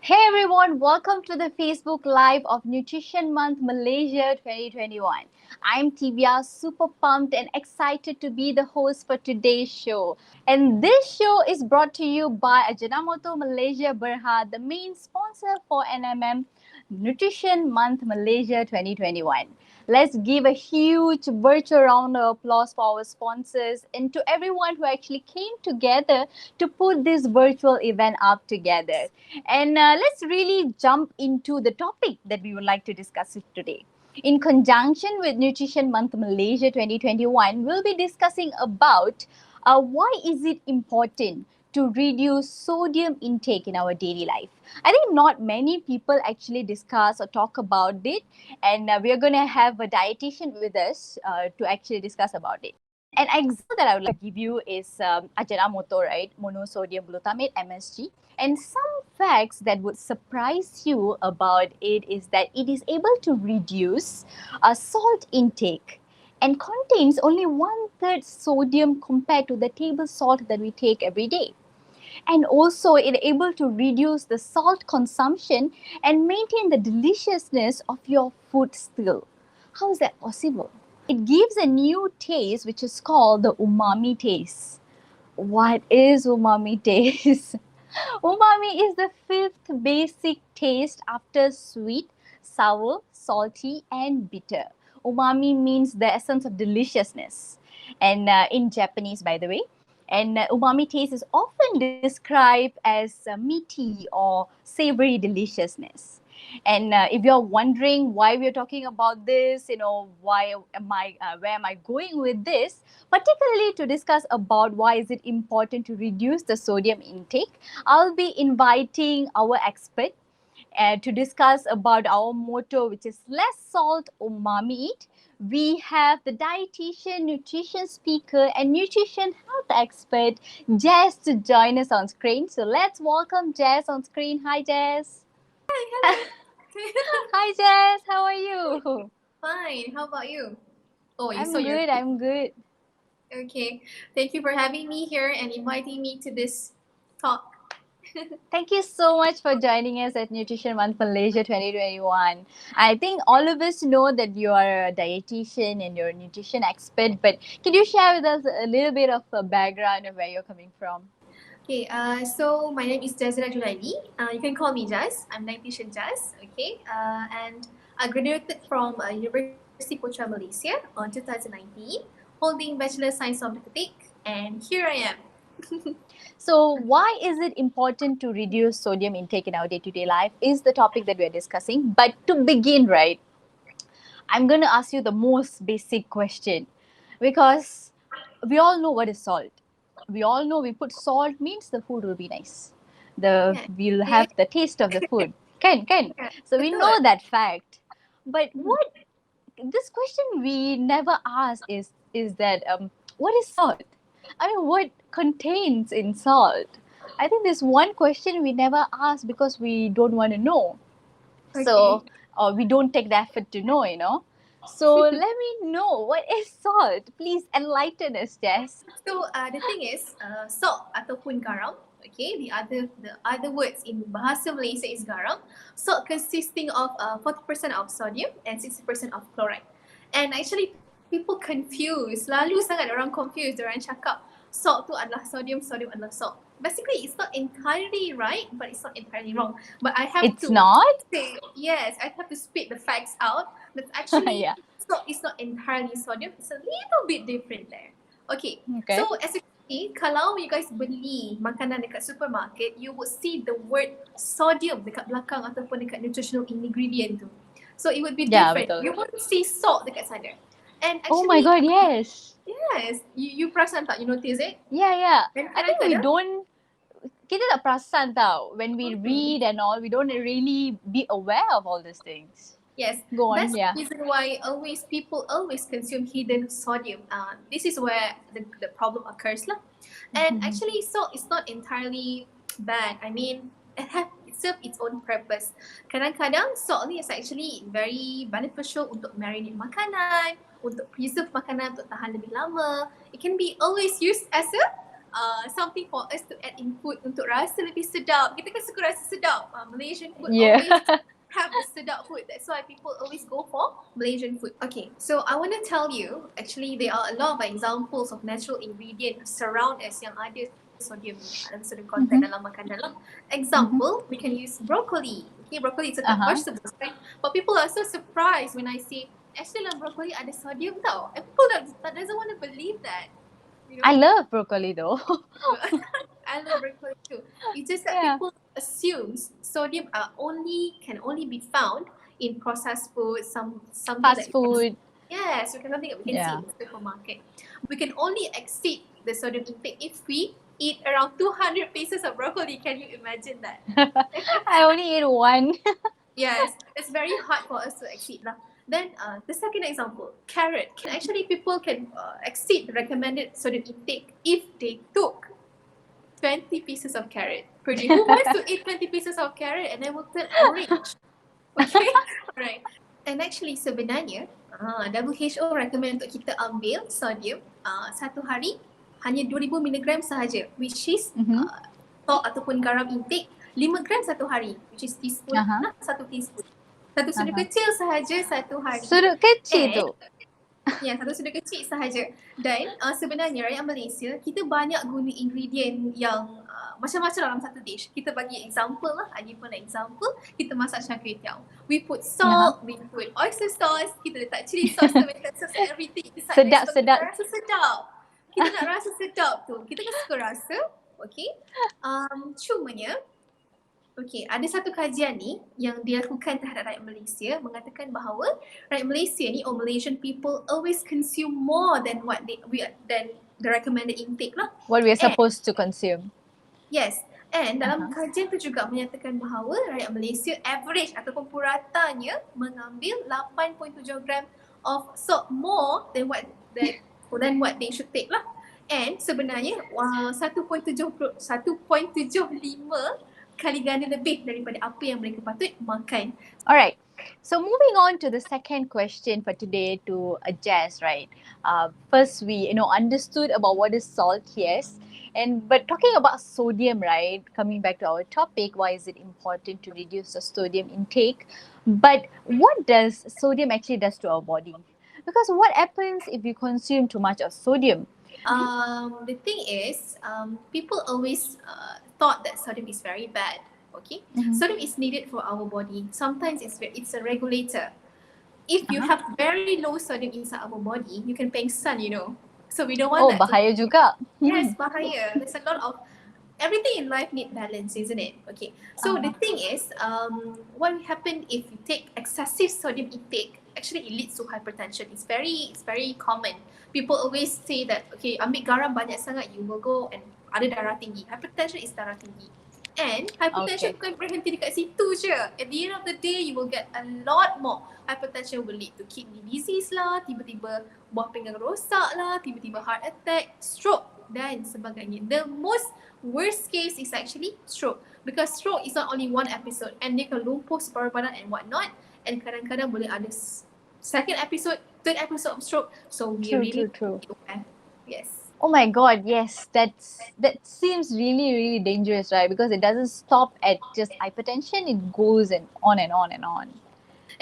Hey everyone, welcome to the Facebook Live of Nutrition Month Malaysia 2021. I'm Tivia, super pumped and excited to be the host for today's show. And this show is brought to you by AJI-NO-MOTO Malaysia Berhad, the main sponsor for NMM Nutrition Month Malaysia 2021. Let's give a huge virtual round of applause for our sponsors and to everyone who actually came together to put this virtual event up together. And let's really jump into the topic that we would like to discuss today. In conjunction with Nutrition Month Malaysia 2021, we'll be discussing about why is it important to reduce sodium intake in our daily life. I think not many people actually discuss or talk about it, and we are going to have a dietitian with us to actually discuss about it. An example that I would like to give you is Ajinomoto, right? Monosodium glutamate (MSG). And some facts that would surprise you about it is that it is able to reduce salt intake and contains only 1/3 sodium compared to the table salt that we take every day. And also it able to reduce the salt consumption and maintain the deliciousness of your food still. How is that possible? It gives a new taste which is called the umami taste. What is umami taste? Umami is the fifth basic taste after sweet, sour, salty, and bitter. Umami means the essence of deliciousness, and in Japanese, by the way. And umami taste is often described as meaty or savory deliciousness. And if you're wondering why we're talking about this, where am I going with this? Particularly to discuss about why is it important to reduce the sodium intake, I'll be inviting our expert to discuss about our motto, which is less salt, umami eat. We have the dietitian, nutrition speaker, and nutrition health expert, Jess, to join us on screen. So let's welcome Jess on screen. Hi, Jess. Hello. Hi, Jess. How are you? Fine. How about you? Oh, you saw I'm your good. face. I'm good. Okay. Thank you for having me here and inviting me to this talk. Thank you so much for joining us at Nutrition Month Malaysia 2021. I think all of us know that you are a dietitian and you're a nutrition expert, but can you share with us a little bit of a background of where you're coming from? Okay. So my name is Jazira Julaini. You can call me Jazz. I'm Dietitian Jazz. Okay. And I graduated from University Putra Malaysia on 2019, holding Bachelor Science of Dietetic, and here I am. So, why is it important to reduce sodium intake in our day to day life? Is the topic that we're discussing. But to begin, right, I'm going to ask you the most basic question because we all know what is salt. We all know we put salt means the food will be nice. Yeah. We'll Okay. have the taste of the food. Can. Yeah. So we Betul. know that fact. But Mhm. what this question we never ask is that what is salt? I mean, what contains in salt? I think this one question we never ask because we don't want to know. Okay. So we don't take the effort to know. So let me know what is salt. Please enlighten us, Jess. So the thing is, salt ataupun garam. Okay, the other words in bahasa Malaysia is garam. Salt consisting of 40% of sodium and 60% of chloride. And actually people confuse, selalu sangat orang confuse, orang cakap salt tu adalah sodium, sodium adalah salt. Basically, it's not entirely right, but it's not entirely wrong. But I have It's to not. say, yes, I have to spit the facts out. That actually, Yeah. salt is not entirely sodium. It's a little bit different there. Okay, Okay. so as you can see, kalau you guys beli makanan dekat supermarket, you would see the word sodium dekat belakang ataupun dekat nutritional ingredient tu. So it would be Yeah, different. betul. You won't see salt dekat sana. And Oh my actually, god, yes. yes, you perasan tak? You notice it? Yeah. Dan I think we kadang-kadang, don't kita tak perasan tau when we read and all, we don't really be aware of all these things. yes, Go on, that's the yeah. reason why people always consume hidden sodium. This is where the problem occurs lah. And actually, salt is not entirely bad. I mean, it serves its own purpose. Kadang-kadang salt ni is actually very beneficial untuk marinate makanan, untuk preserve makanan untuk tahan lebih lama. It can be always used as a something for us to add input untuk rasa lebih sedap. Kita kan suka rasa sedap. Malaysian food Yeah. always have the sedap food. That's why people always go for Malaysian food. Okay, so I want to tell you, actually there are a lot of examples of natural ingredients surround us yang ada sodium ni, ada sodium content dalam makanan. Example, we can use broccoli. Okay, broccoli is a vegetable, right? But people are so surprised when I say, actually dalam broccoli ada sodium tau. And people doesn't want to believe that. You know? I love broccoli though. I love broccoli too. It's just that Yeah. people assumes sodium can only be found in processed food, something Fast that food. yes, something that we can see in the supermarket. We can only exceed the sodium intake if we eat around 200 pieces of broccoli. Can you imagine that? I only ate one. Yes, it's very hard for us to exceed. Then the second example, carrot. Actually, people can exceed the recommended sodium intake if they took 20 pieces of carrot per day. Who wants to eat 20 pieces of carrot and then will turn orange? Okay, alright. And actually sebenarnya WHO recommend untuk kita ambil sodium satu hari hanya 2000 mg sahaja, which is salt ataupun garam intake 5 gram satu hari, which is teaspoon satu teaspoon. Satu sudut kecil sahaja satu hari. Sudut kecil tu? Ya, satu sudut kecil sahaja. Dan sebenarnya rakyat Malaysia, kita banyak guna ingredient yang macam-macam dalam satu dish. Kita bagi example lah, I give an example. Kita masak char kway teow. We put salt, we put oyster sauce, kita letak chili sauce, tomato sauce, everything. Sedap. Rasa sedap. Kita nak rasa sedap tu. Kita kan suka rasa, okay. Cumanya, okay, ada satu kajian ni yang dilakukan terhadap rakyat Malaysia mengatakan bahawa rakyat Malaysia ni or Malaysian people always consume more than than the recommended intake lah. What we are supposed to consume. Yes. And dalam kajian tu juga menyatakan bahawa rakyat Malaysia average ataupun puratanya mengambil 8.7 gram of salt more than what they should take lah. And sebenarnya 1.75 kali ganda lebih daripada apa yang mereka patut makan. Alright, so moving on to the second question for today to Jess, right? First, we understood about what is salt, yes, but talking about sodium, right? Coming back to our topic, why is it important to reduce the sodium intake? But what does sodium actually does to our body? Because what happens if you consume too much of sodium? The thing is, people always thought that sodium is very bad. Okay, sodium is needed for our body. Sometimes it's a regulator. If you have very low sodium inside our body, you can pengsan, So we don't want that. Oh, bahaya juga. Yes, bahaya. There's a lot of everything in life need balance, isn't it? Okay. So the thing is, what will happen if you take excessive sodium intake? Actually, it leads to hypertension. It's very common. People always say that, okay, ambil garam banyak sangat, you will go and ada darah tinggi. Hypertension is darah tinggi. And hypertension bukan berhenti dekat situ je. At the end of the day, you will get a lot more. Hypertension will lead to kidney disease lah, tiba-tiba buah pinggang rosak lah, tiba-tiba heart attack, stroke dan sebagainya. The most worst case is actually stroke. Because stroke is not only one episode and dia can lumpuh separuh badan and whatnot. And kadang-kadang boleh ada second episode, third episode of stroke. So we True. Yes. Oh my God, yes, that seems really dangerous, right? Because it doesn't stop at just hypertension, it goes on and on and on.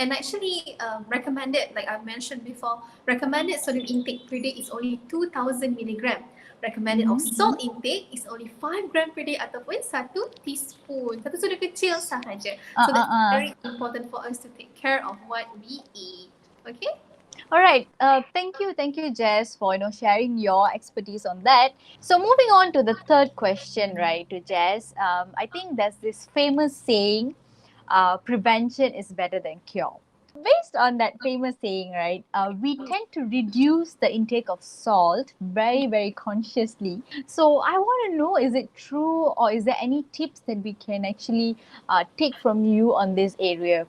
And actually, recommended, like I mentioned before, recommended sodium intake per day is only 2,000 milligram. Recommended of salt intake is only 5 gram per day ataupun 1 teaspoon. Satu sudu kecil sahaja. So that's very important for us to take care of what we eat. Okay? All right. Thank you, Jess, for sharing your expertise on that. So moving on to the third question, right, to Jess. I think there's this famous saying, prevention is better than cure. Based on that famous saying, right, we tend to reduce the intake of salt very consciously. So I want to know, is it true, or is there any tips that we can actually take from you on this area?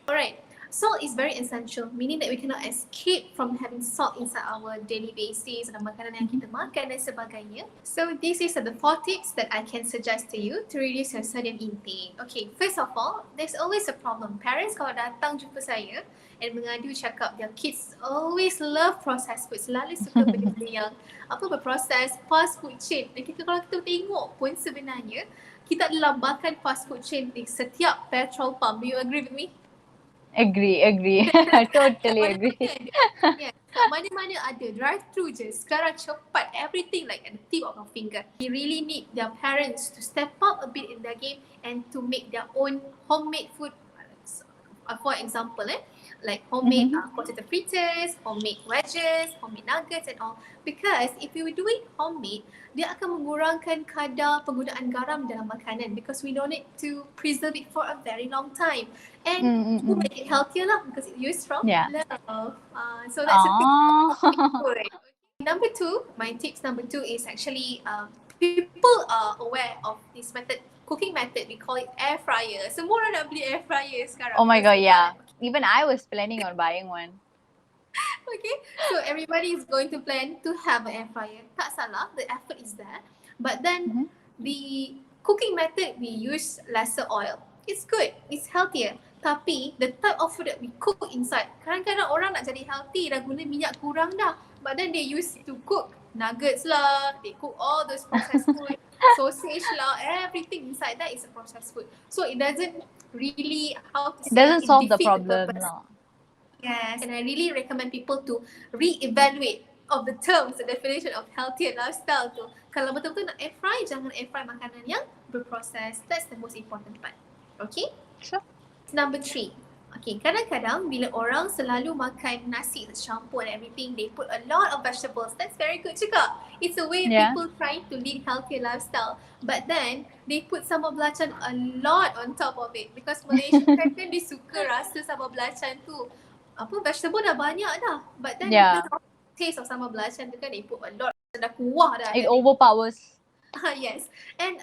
Alright. Salt is very essential, meaning that we cannot escape from having salt inside our daily basis, dalam makanan yang kita makan dan sebagainya. So this is the 4 tips that I can suggest to you to reduce your sodium intake. Okay, first of all, there's always a problem. Parents kalau datang jumpa saya and mengadu cakap their kids always love processed food, selalu suka benda-benda yang berproses, fast food chain. Dan kalau kita tengok pun sebenarnya kita adalah makan fast food chain di setiap petrol pump. Do you agree with me? Agree. Totally agree. Yes. Mana-mana ada drive-thru je. Sekarang cepat, everything like at the tip of our finger. We really need their parents to step up a bit in their game and to make their own homemade food. For example, like homemade potato fritters, homemade wedges, homemade nuggets and all. Because if we do it homemade, dia akan mengurangkan kadar penggunaan garam dalam makanan because we don't need to preserve it for a very long time. And to make it healthier lah because it's used from love. So that's a big point. Number 2, my tips number 2 is actually people are aware of this method, cooking method, we call it air fryer. Semua orang nak beli air fryer sekarang. Oh my god, yeah. Even I was planning on buying one. Okay, so everybody is going to plan to have an air fryer. Tak salah, the effort is there. But then the cooking method, we use lesser oil. It's good, it's healthier. Tapi the type of food that we cook inside, kadang-kadang orang nak jadi healthy dah guna minyak kurang dah. But then they used to cook nuggets lah, they cook all those processed food, sausage lah, everything inside that is a processed food. So it doesn't really, it doesn't solve the problem. Yes, and I really recommend people to re-evaluate of the terms, the definition of healthier lifestyle tu. Kalau betul-betul nak air fry, jangan air fry makanan yang berproses. That's the most important part. Okay? Sure. Number 3. Okay, kadang-kadang bila orang selalu makan nasi campur and everything, they put a lot of vegetables. That's very good juga. It's a way people trying to lead healthier lifestyle. But then, they put sambal belacan a lot on top of it. Because Malaysia kan dia suka rasa sambal belacan tu. Vegetable dah banyak dah. But then, because of the taste of sambal belacan tu kan, they put a lot. Dah kuah dah. It overpowers. Yes. And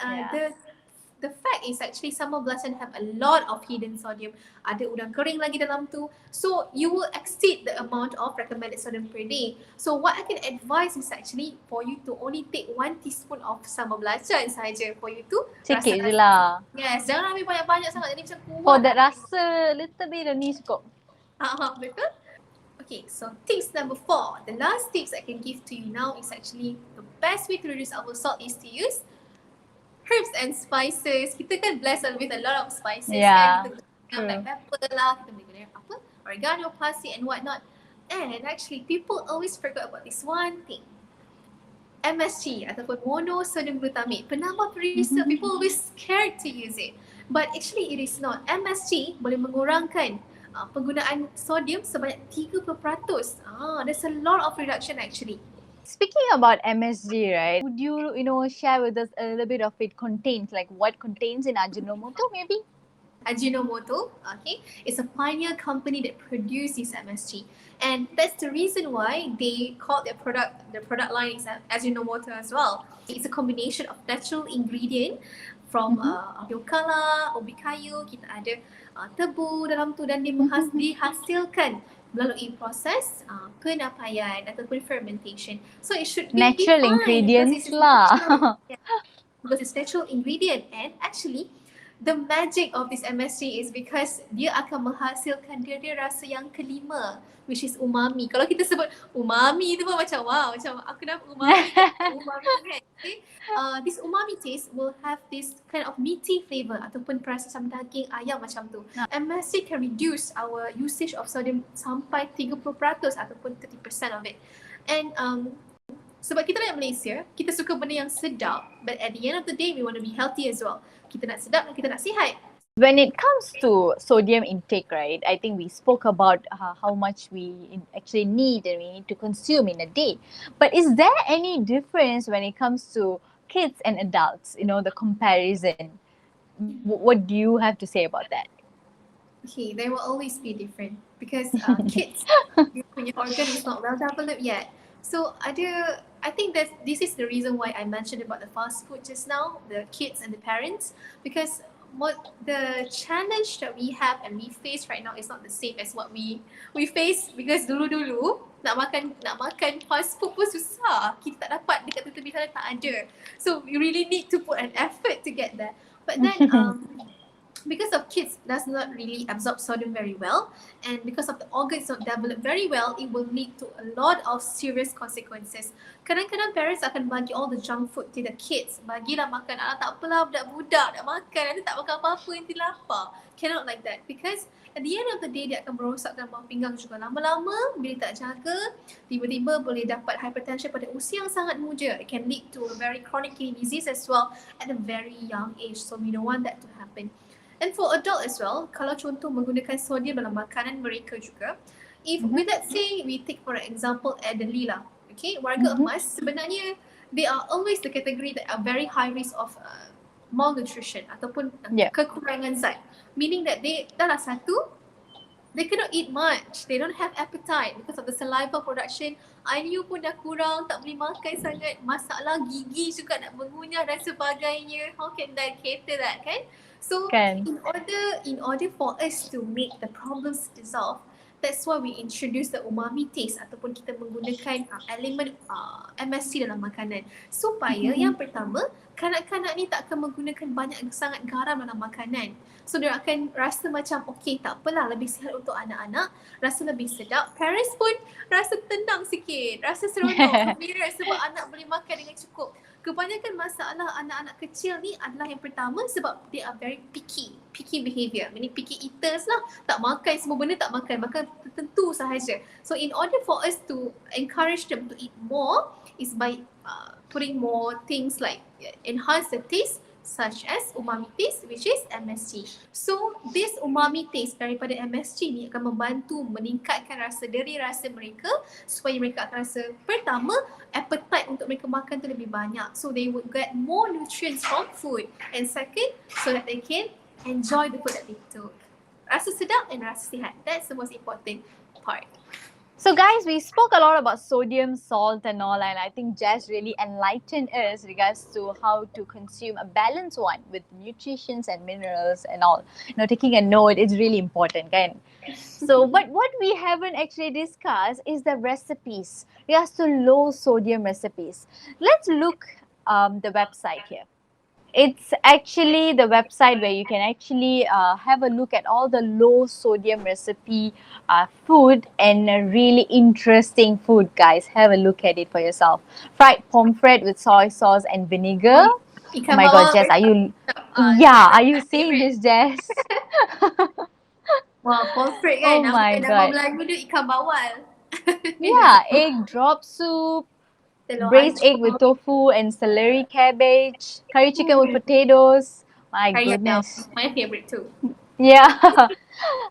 the fact is actually sambal belacan have a lot of hidden sodium. Ada udang kering lagi dalam tu. So you will exceed the amount of recommended sodium per day. So what I can advise is actually for you to only take 1 teaspoon of sambal belacan saja for you to sikit je lah. Yes, jangan ambil banyak-banyak sangat jadi macam kuah. For that rasa little bit ni cukup. Betul. Okay, so tips number 4. The last tips I can give to you now is actually the best way to reduce our salt is to use herbs and spices. Kita kan blessed with a lot of spices kan. Kita guna black pepper lah, kita boleh guna oregano, parsley and whatnot. And actually people always forget about this one thing. MSG ataupun monosodium glutamate, penambah perisa. People always scared to use it. But actually it is not. MSG boleh mengurangkan penggunaan sodium sebanyak 3%. There's a lot of reduction actually. Speaking about MSG, right? Would you share with us a little bit of it contains, like what contains in AJI-NO-MOTO maybe? AJI-NO-MOTO, okay, is a pioneer company that produces MSG, and that's the reason why they call their product line is AJI-NO-MOTO as well. It's a combination of natural ingredient from biokala, ubi kayu, kita ada tebu dalam tu dan dihasilkan melalui proses penapaian ataupun fermentation. So it should be natural ingredients lah. Because it's natural ingredient, and actually the magic of this MSG is because dia akan menghasilkan dia rasa yang kelima, which is umami. Kalau kita sebut umami tu pun macam wow, macam aku dapat umami. Umami kan. Okay? This umami taste will have this kind of meaty flavor ataupun perasa macam daging ayam macam tu. MSG can reduce our usage of sodium sampai 30% ataupun 30% of it. And sebab kita rakyat Malaysia, kita suka benda yang sedap, but at the end of the day, we want to be healthy as well. Kita nak sedap dan kita nak sihat. When it comes to sodium intake, right, I think we spoke about how much we actually need and we need to consume in a day. But is there any difference when it comes to kids and adults, the comparison? What do you have to say about that? Okay, there will always be different because kids, your organ is not well developed yet. So I think that this is the reason why I mentioned about the fast food just now, the kids and the parents, because the challenge that we have and we face right now is not the same as what we face, because dulu nak makan fast food pun susah. Kita tak dapat dekat tepi sana, tak ada. So we really need to put an effort to get there. But then because of kids does not really absorb sodium very well, and because of the organs not developed very well, it will lead to a lot of serious consequences. Kadang-kadang parents akan bagi all the junk food to the kids. Bagilah makan, tak apalah budak-budak nak makan, nanti tak makan apa-apa, nanti lapar. Cannot like that, because at the end of the day dia akan merosakkan buah pinggang juga. Lama-lama bila tak jaga, tiba-tiba boleh dapat hypertension pada usia yang sangat muda. It can lead to a very chronic kidney disease as well at a very young age. So we don't want that to happen. And for adult as well, kalau contoh menggunakan sodium dalam makanan mereka juga, if let's say we take for example elderly lah, okay, warga emas sebenarnya they are always the category that are very high risk of malnutrition ataupun kekurangan zat, meaning that they dah satu, they cannot eat much, they don't have appetite because of the saliva production. IU pun dah kurang, tak boleh makan sangat, masalah gigi juga nak mengunyah dan sebagainya. How can that cater that, kan? So in order for us to make the problems dissolve, that's why we introduce the umami taste ataupun kita menggunakan elemen MSG dalam makanan, supaya yang pertama, kanak-kanak ni tak akan menggunakan banyak sangat garam dalam makanan. So dia akan rasa macam okay, tak apalah, lebih sihat untuk anak-anak, rasa lebih sedap. Parents pun rasa tenang sikit, rasa seronok, gembira sebab anak boleh makan dengan cukup. Kebanyakan masalah anak-anak kecil ni adalah yang pertama sebab they are very picky behavior, meaning picky eaters lah. Tak makan, semua benda tak makan tertentu sahaja. So in order for us to encourage them to eat more is by putting more things like enhance the taste, such as umami taste, which is MSG. So this umami taste daripada MSG ni akan membantu meningkatkan rasa deri rasa mereka, supaya mereka akan rasa, pertama, appetite untuk mereka makan tu lebih banyak, so they would get more nutrients from food, and second, so that they can enjoy the food that they took. Rasa sedap and rasa sihat, that's the most important part. So guys, we spoke a lot about sodium, salt and all, and I think Jess really enlightened us regards to how to consume a balanced one with nutritions and minerals and all. Taking a note is really important, kan? So, but what we haven't actually discussed is the recipes, regards to low sodium recipes. Let's look the website here. It's actually the website where you can actually have a look at all the low sodium recipe food, and a really interesting food, guys. Have a look at it for yourself. Fried pomfret with soy sauce and vinegar. Oh my god, Jess, are you seeing this, Jess? Wah, pomfret kan? Oh my god. Nama Melayu dia ikan bawal. Yeah, egg drop soup, braised egg with tofu and celery cabbage, curry chicken with potatoes. My goodness. My favorite too. Yeah.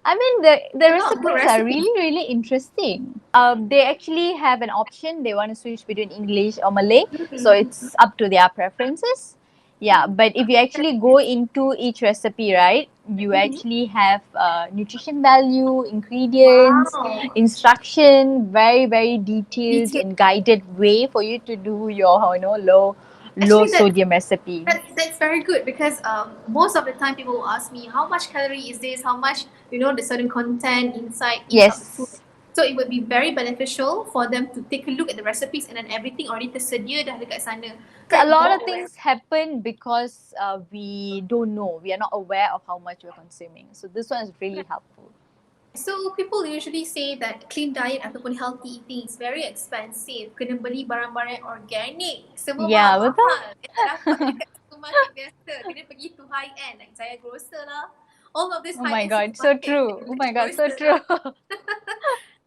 I mean, the recipes are really interesting. They actually have an option. They want to switch between English or Malay. So it's up to their preferences. Yeah, but if you actually go into each recipe, right, you actually have nutrition value, ingredients, instruction, very detailed and guided way for you to do your low sodium recipe. That's very good, because most of the time people will ask me, how much calorie is this? How much, the sodium content inside each of the food. So it would be very beneficial for them to take a look at the recipes, and then everything already tersedia dah dekat sana. A lot of things happen because we don't know. We are not aware of how much we're consuming. So this one is really helpful. So people usually say that clean diet ataupun healthy eating is very expensive. Kena beli barang-barang organic. Semua mahal. Kita dapat dekat supermarket biasa. Kena pergi to high end, like Jaya Grocer lah. All of this high end. Oh my god, so true. Oh my god, so true.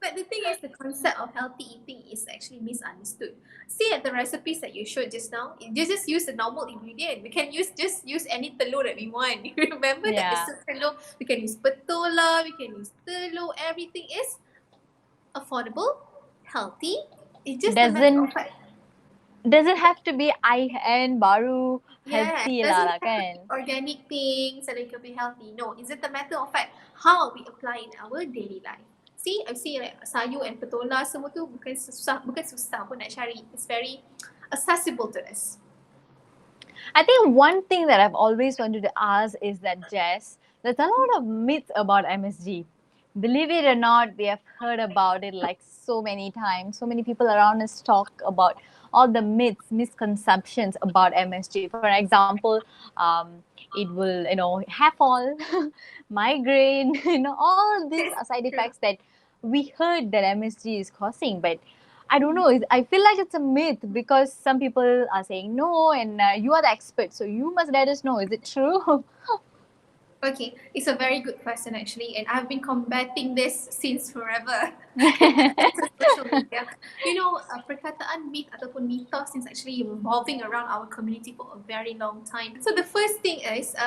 But the thing is, the concept of healthy eating is actually misunderstood. See at the recipes that you showed just now, you just use the normal ingredient. We can just use any telur that we want. Remember that the soup telur, we can use petola, we can use telur. Everything is affordable, healthy. It just doesn't have to be high-end, baru, healthy lah kan. Organic things and it can be healthy. No, it's just a matter of fact how we apply in our daily life. See, I see like sayur and petola, semua tu bukan susah pun nak cari. It's very accessible to us. I think one thing that I've always wanted to ask is that, Jess, there's a lot of myths about MSG. Believe it or not, we have heard about it like so many times. So many people around us talk about all the myths, misconceptions about MSG. For example, it will, hair fall, migraine, all these Yes, side true. effects that we heard that MSG is causing. But I don't know. I feel like it's a myth because some people are saying no, and you are the expert, so you must let us know. Is it true? Okay, it's a very good question actually, and I've been combating this since forever in social media. Perkataan myth ataupun mitos is actually revolving around our community for a very long time. So the first thing is,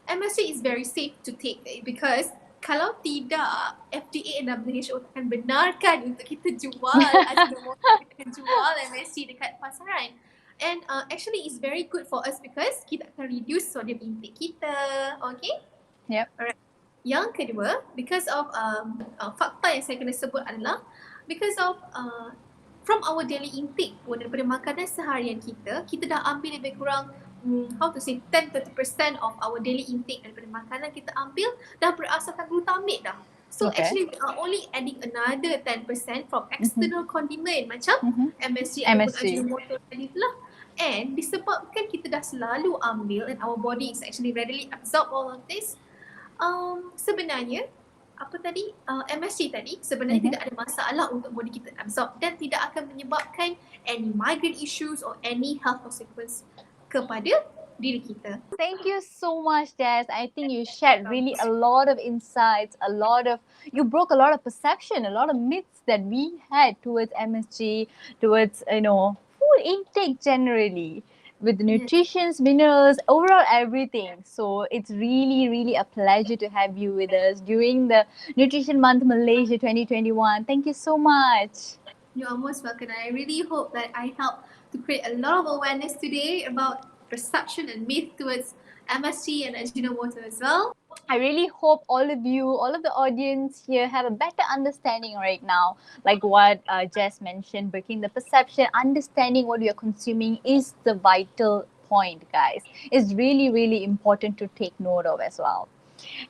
MSG is very safe to take because kalau tidak, FDA dan WHO akan benarkan untuk kita jual Ajinomoto, kita jual MSG dekat pasaran. And actually it's very good for us because kita akan reduce sodium intake kita. Okay? Yep. Alright. Yang kedua, because of fakta yang saya kena sebut adalah because of from our daily intake pun daripada makanan seharian kita dah ambil lebih kurang 10-30% of our daily intake daripada makanan kita ambil dah berasaskan glutamate dah. So Okay. actually we are only adding another 10% from external condiment macam MSG ataupun MSG. Ajinomoto tadi tu lah. And disebabkan kita dah selalu ambil and our body is actually readily absorb all of this, sebenarnya MSG tadi sebenarnya tidak ada masalah untuk body kita absorb dan tidak akan menyebabkan any migraine issues or any health consequence kepada diri kita. Thank you so much, Jess. I think you shared really a lot of insights, you broke a lot of perception, a lot of myths that we had towards MSG, towards, food intake generally, with nutrition, minerals, overall everything. So it's really, really a pleasure to have you with us during the Nutrition Month Malaysia 2021. Thank you so much. You are most welcome. I really hope that I helped to create a lot of awareness today about perception and myth towards MSG and Ajinomoto as well. I really hope all of you, all of the audience here have a better understanding right now. Like what Jess mentioned, breaking the perception, understanding what you're consuming is the vital point, guys. It's really, really important to take note of as well.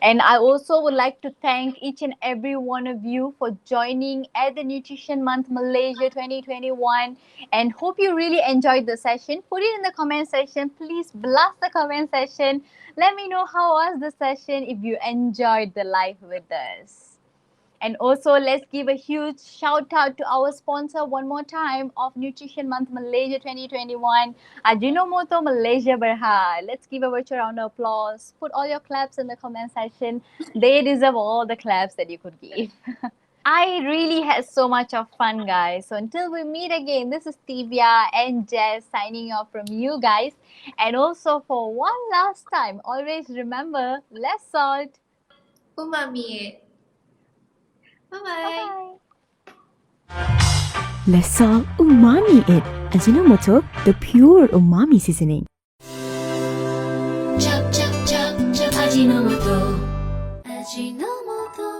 And I also would like to thank each and every one of you for joining at the Nutrition Month Malaysia 2021 and hope you really enjoyed the session. Put it in the comment section. Please blast the comment section. Let me know how was the session if you enjoyed the live with us. And also, let's give a huge shout out to our sponsor one more time of Nutrition Month Malaysia 2021, AJI-NO-MOTO Malaysia Berhad. Let's give a virtual round of applause. Put all your claps in the comment section. They deserve all the claps that you could give. I really had so much of fun, guys. So until we meet again, this is Tivia and Jess signing off from you guys. And also for one last time, always remember, less salt. Umami. Bye-bye. Bye-bye. Less salt, umami it. Ajinomoto, the pure umami seasoning. Chop, chop, chop, chop, Ajinomoto. Ajinomoto.